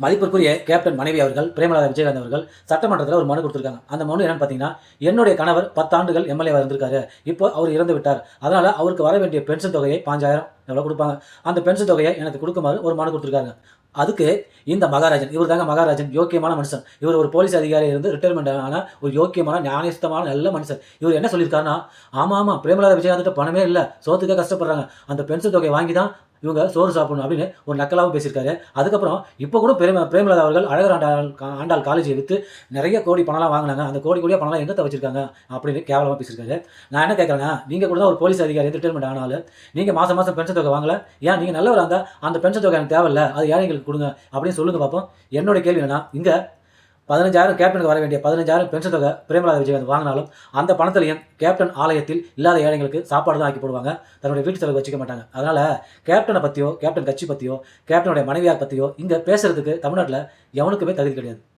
மதிப்பிற்குரிய கேப்டன் மனைவி அவர்கள் பிரேமலதா விஜயகாந்த் அவர்கள் சட்டமன்றத்தில் ஒரு மனு கொடுத்துருக்காங்க. அந்த மனு என்னன்னு பார்த்தீங்கன்னா, என்னுடைய கணவர் 10 ஆண்டுகள் எம்எல்ஏவாக இருந்திருக்காரு. இப்போ அவர் இறந்து விட்டார். அதனால அவருக்கு வர வேண்டிய பென்ஷன் தொகையை 5,000 எவ்வளோ கொடுப்பாங்க, அந்த பென்ஷன் தொகையை எனக்கு கொடுக்குமாறு ஒரு மனு கொடுத்துருக்காங்க. அதுக்கு இந்த மகாராஜன், இவர் தாங்க மகாராஜன், யோக்கியமான மனுஷன். இவர் ஒரு போலீஸ் அதிகாரி இருந்து ரிட்டையர்மெண்ட் ஆன ஒரு யோக்கியமான நியாயஸ்தமான நல்ல மனுஷன். இவர் என்ன சொல்லியிருக்காருன்னா, ஆமா பிரேமலதா விஜயகாந்த் பணமே இல்லை, சோத்துக்கே கஷ்டப்படுறாங்க, அந்த பென்ஷன் தொகையை வாங்கி தான் இவங்க சோறு சாப்பிடணும் அப்படின்னு ஒரு நக்கலாகவும் பேசியிருக்காரு. அதுக்கப்புறம் இப்போ கூட பிரேமலதா அவர்கள் அழகர் ஆண்டாள் காலேஜை விற்று நிறைய கோடி பணம்லாம் வாங்கினாங்க. அந்த கோடியாக பணம்லாம் எங்கே வச்சிருக்காங்க அப்படின்னு கேவலமாக பேசியிருக்காரு. நான் என்ன கேட்குறேன்னா, நீங்கள் கூட தான் ஒரு போலீஸ் அதிகாரி ரிட்டையர்மெண்ட் ஆனாலும் நீங்கள் மாதம் பென்ஷன் தொகை வாங்கல, ஏன் நீங்கள் நல்லவராக இருந்தால் அந்த பென்ஷன் தொகை எனக்கு தேவையில்லை, அது ஏழைங்களுக்கு கொடுங்க அப்படின்னு சொல்லுங்க பார்ப்போம். என்னோட கேள்வி என்னன்னா, இங்கே 15,000 கேப்டனுக்கு வர வேண்டிய 15,000 பென்ஷன் தொகை பிரேமலதா விஜயகாந்த் வாங்கினாலும் அந்த பணத்திலையும் கேப்டன் ஆலயத்தில் இல்லாத ஏழைங்களுக்கு சாப்பாடு தான் ஆக்கி போடுவாங்க, தன்னுடைய வீட்டு செலவு வச்சுக்க மாட்டாங்க. அதனால் கேப்டனை பற்றியோ கேப்டன் கட்சி பற்றியோ கேப்டனுடைய மனைவியார் பற்றியோ இங்கே பேசுறதுக்கு தமிழ்நாட்டில் எவனுக்குமே தகுதி கிடையாது.